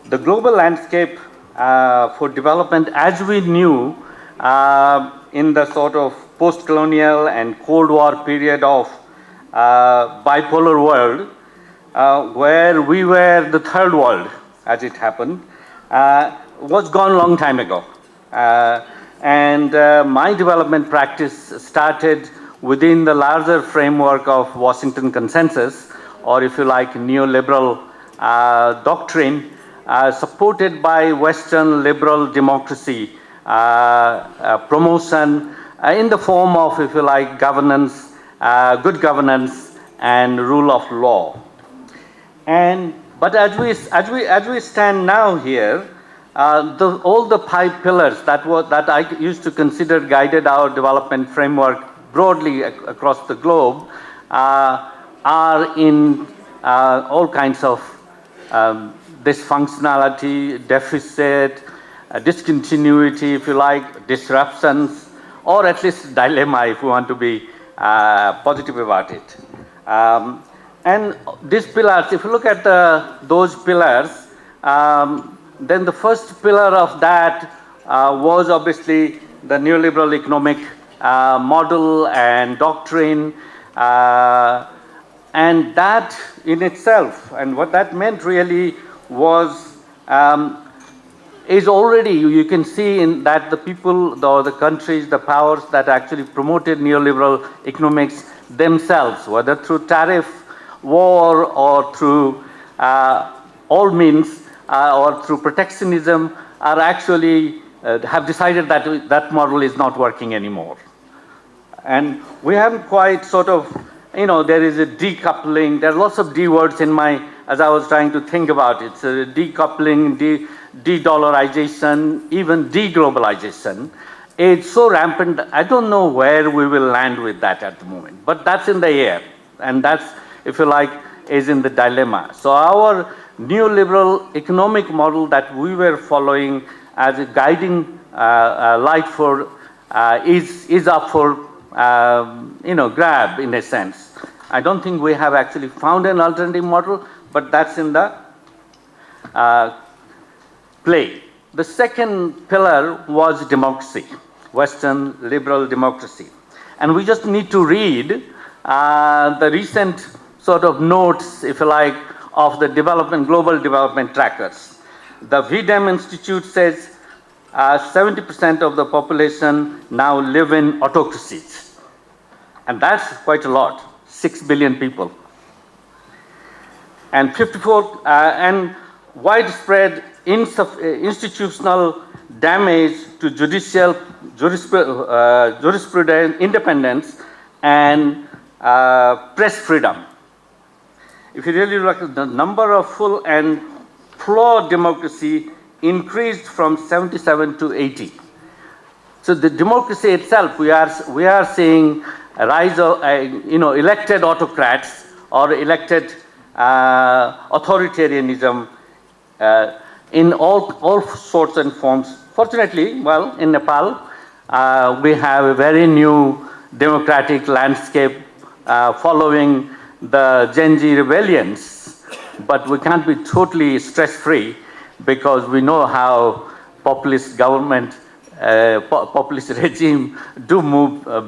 The global landscape for development, as we knew in the sort of post-colonial and Cold War period of bipolar world, where we were the third world, as it happened, was gone a long time ago. My development practice started within the larger framework of Washington Consensus, or if you like, neoliberal doctrine, supported by Western liberal democracy promotion in the form of, if you like, governance, good governance, and rule of law. But as we stand now here, all the 5 pillars that I used to consider guided our development framework broadly across the globe are in all kinds of dysfunctionality, deficit, discontinuity, if you like, disruptions, or at least dilemma, if you want to be positive about it. And these pillars, if you look at those pillars, then the first pillar of that was obviously the neoliberal economic model and doctrine, and that in itself, and what that meant really was, is already, you can see in that the people, the countries, the powers that actually promoted neoliberal economics themselves, whether through tariff war or through all means or through protectionism, are actually have decided that that model is not working anymore. And we haven't quite sort of, there is a decoupling. There are lots of D words in as I was trying to think about it. So decoupling, de-dollarization, even deglobalization. It's so rampant. I don't know where we will land with that at the moment, but that's in the air. And that's, if you like, is in the dilemma. So our neoliberal economic model that we were following as a guiding light for is up for grab in a sense. I don't think we have actually found an alternative model, but that's in the play. The second pillar was democracy, Western liberal democracy. And we just need to read the recent sort of notes, if you like, of the global development trackers. The VDEM Institute says 70% of the population now live in autocracies. And that's quite a lot, 6 billion people. And 54, and widespread institutional damage to judicial jurisprudence, independence, and press freedom. If you really look at the number of full and flawed democracy increased from 77 to 80. So the democracy itself, we are seeing a rise of elected autocrats or elected authoritarianism in all sorts and forms. Fortunately, well, in Nepal, we have a very new democratic landscape following the Gen Z rebellions, but we can't be totally stress-free because we know how populist government, populist regime do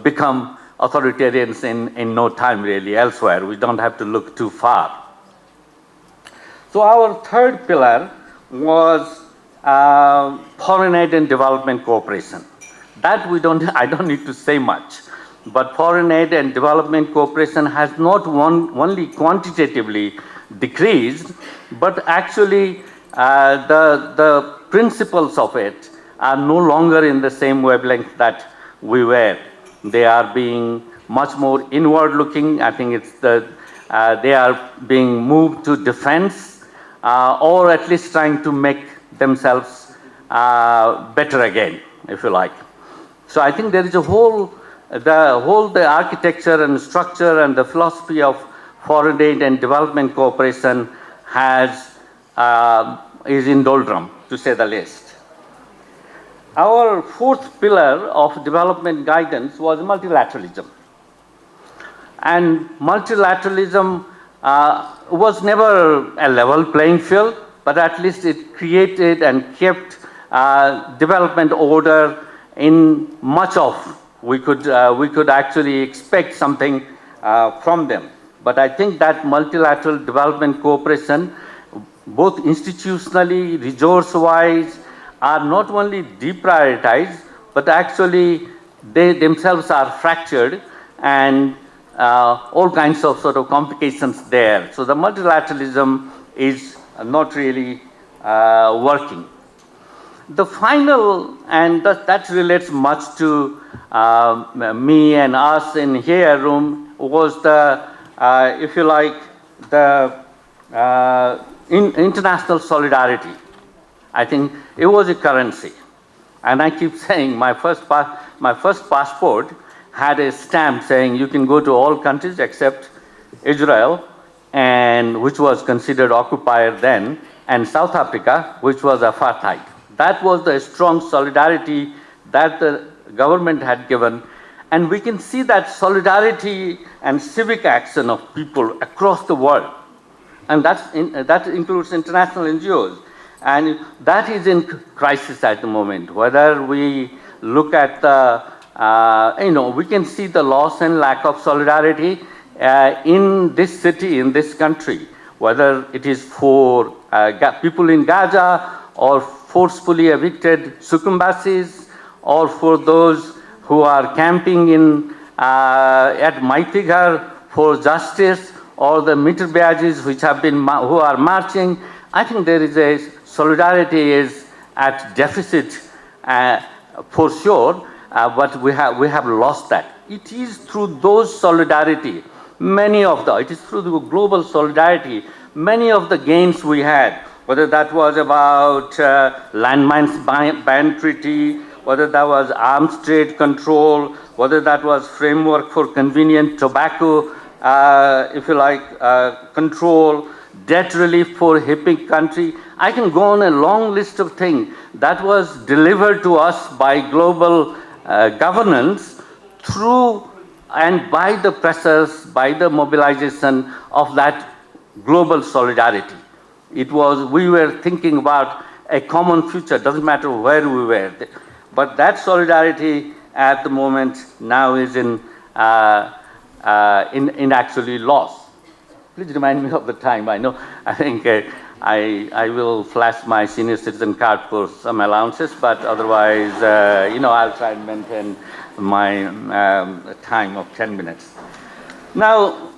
become authoritarians in no time really elsewhere. We don't have to look too far. So our third pillar was foreign aid and development cooperation. That I don't need to say much. But foreign aid and development cooperation has not only quantitatively decreased, but actually the principles of it are no longer in the same wavelength that we were. They are being much more inward looking. I think it's they are being moved to defense or at least trying to make themselves better again, if you like. So I think there is the architecture and structure and the philosophy of foreign aid and development cooperation is in doldrum, to say the least. Our fourth pillar of development guidance was multilateralism. And multilateralism was never a level playing field. but at least it created and kept development order in much of. We could actually expect something from them. But I think that multilateral development cooperation, both institutionally, resource-wise, are not only deprioritized, but actually they themselves are fractured and all kinds of sort of complications there. So the multilateralism is not really working. The final, and that relates much to me and us in here room, was the, if you like, the international solidarity. I think it was a currency. And I keep saying my first passport had a stamp saying you can go to all countries except Israel, and which was considered occupier then, and South Africa, which was apartheid. That was the strong solidarity that the government had given. And we can see that solidarity and civic action of people across the world. And that includes international NGOs. And that is in crisis at the moment. Whether we look at the, we can see the loss and lack of solidarity in this city, in this country, whether it is for people in Gaza or forcefully evicted Sukumbasis, or for those who are camping in at Maitigar for justice, or the Mitrbeajis who are marching. I think there is a solidarity is at deficit for sure, but we have lost that. It is through those solidarity, it is through the global solidarity, many of the gains we had, whether that was about landmines ban treaty, whether that was arms trade control, whether that was framework for convenient tobacco, if you like, control, debt relief for HIPIC country. I can go on a long list of things that was delivered to us by global governance through and by the pressures, by the mobilization of that global solidarity. We were thinking about a common future, doesn't matter where we were. But that solidarity at the moment now is in actually lost. Please remind me of the time. I think I will flash my senior citizen card for some allowances, but otherwise, I'll try and maintain my time of 10 minutes. Now,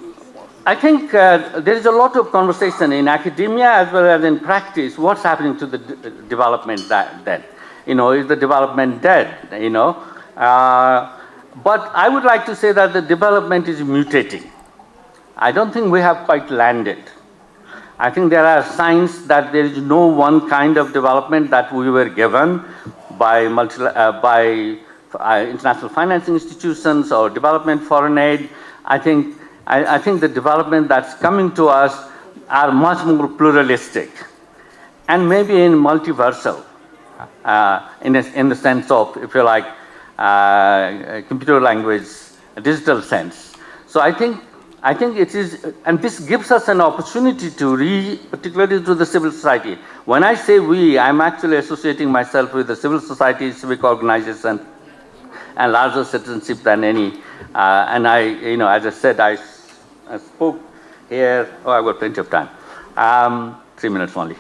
I think there is a lot of conversation in academia as well as in practice. What's happening to the development then? Is the development dead? But I would like to say that the development is mutating. I don't think we have quite landed. I think there are signs that there is no one kind of development that we were given by international financing institutions or development foreign aid. I think the development that's coming to us are much more pluralistic and maybe in multiversal in the sense of, if you like, computer language, digital sense. So I think it is, and this gives us an opportunity to particularly to the civil society. When I say we, I'm actually associating myself with the civil society, civic organization, and larger citizenship than any. And as I said, I spoke here. Oh, I've got plenty of time. 3 minutes only.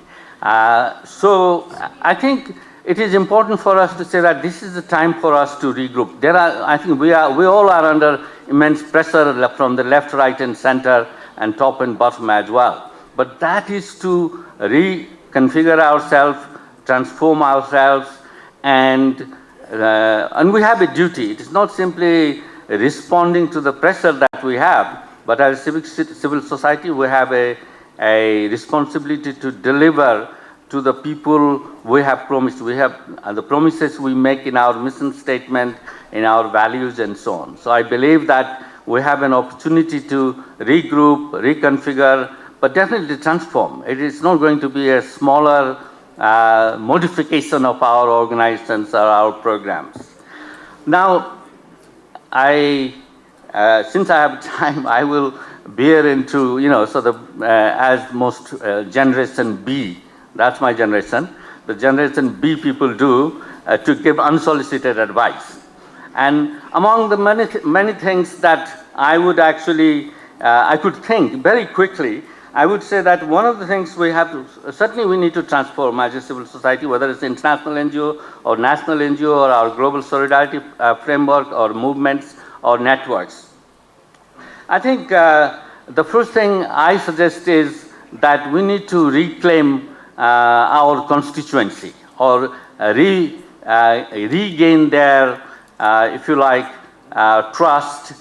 So I think it is important for us to say that this is the time for us to regroup. I think we all are under immense pressure from the left, right, and center, and top and bottom as well. But that is to reconfigure ourselves, transform ourselves, and we have a duty. It is not simply responding to the pressure that we have, but as a civil society, we have a responsibility to deliver to the people we have promised. We have the promises we make in our mission statement, in our values, and so on. So I believe that we have an opportunity to regroup, reconfigure, but definitely transform. It is not going to be a smaller modification of our organizations or our programs. Now, since I have time, I will veer into, as most Generation B That's my generation. The generation B people do to give unsolicited advice. And among the many things that I would actually, I could think very quickly, I would say that one of the things we have to, certainly we need to transform as a civil society, whether it's international NGO or national NGO or our global solidarity framework or movements or networks. I think the first thing I suggest is that we need to reclaim our constituency or regain their, if you like, trust,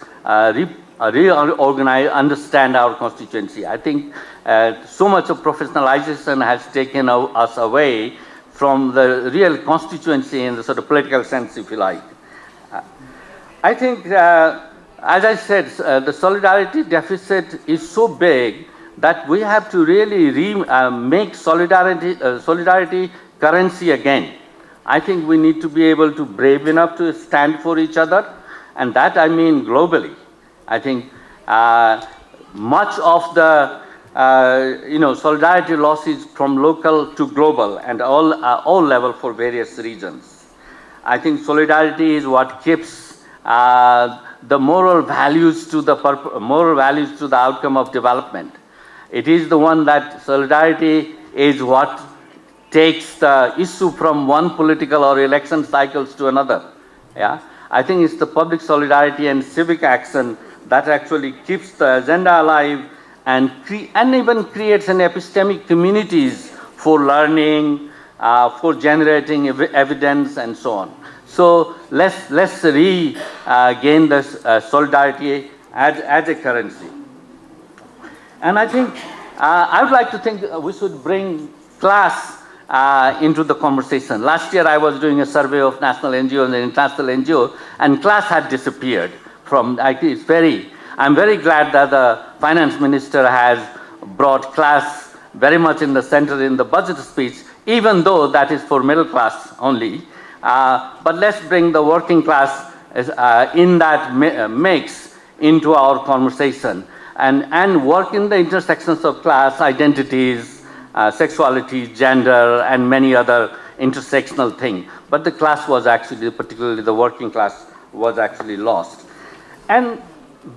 reorganize, understand our constituency. I think so much of professionalization has taken us away from the real constituency in the sort of political sense, if you like. I think, as I said, the solidarity deficit is so big that we have to really make solidarity currency again. I think we need to be able to brave enough to stand for each other, and that I mean globally. I think much of the solidarity loss is from local to global and all level for various regions. I think solidarity is what keeps the moral values to the outcome of development. It is the one that solidarity is what takes the issue from one political or election cycles to another. Yeah, I think it's the public solidarity and civic action that actually keeps the agenda alive and even creates an epistemic communities for learning, for generating evidence and so on. So let's regain this solidarity as a currency. And I think I would like to think we should bring class into the conversation. Last year I was doing a survey of national NGO and international NGO, and class had disappeared from. I'm very glad that the finance minister has brought class very much in the center in the budget speech, even though that is for middle class only. But let's bring the working class in that mix into our conversation and work in the intersections of class, identities, sexuality, gender, and many other intersectional things. But the class was actually, particularly the working class, was actually lost. And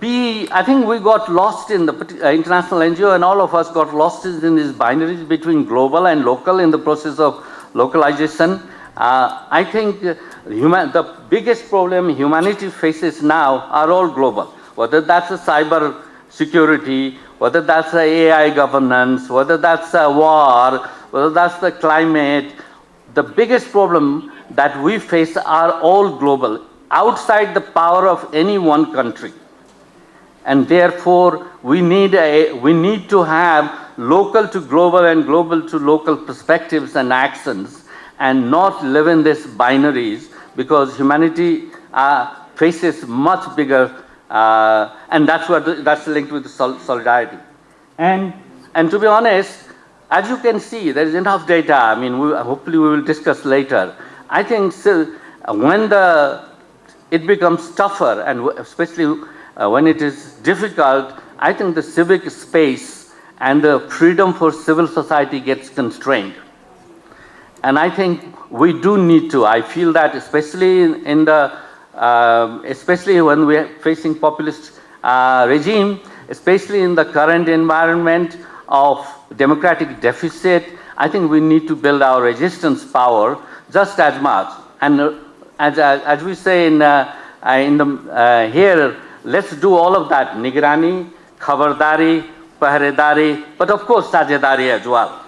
I think we got lost in the international NGO, and all of us got lost in these binaries between global and local in the process of localization. I think the biggest problem humanity faces now are all global, whether that's a cyber security, whether that's the AI governance, whether that's a war, whether that's the climate. The biggest problem that we face are all global, outside the power of any one country. And therefore, we need to have local to global and global to local perspectives and actions, and not live in these binaries, because humanity faces much bigger. And that's linked with solidarity. And to be honest, as you can see, there is enough data. I mean, hopefully we will discuss later. I think when it becomes tougher, and especially when it is difficult, I think the civic space and the freedom for civil society gets constrained. And I think we do need to. I feel that especially especially when we are facing populist regime, especially in the current environment of democratic deficit, I think we need to build our resistance power just as much. And as we say here, let's do all of that: nigrani, khabardari, pahredari, but of course sajedari as well.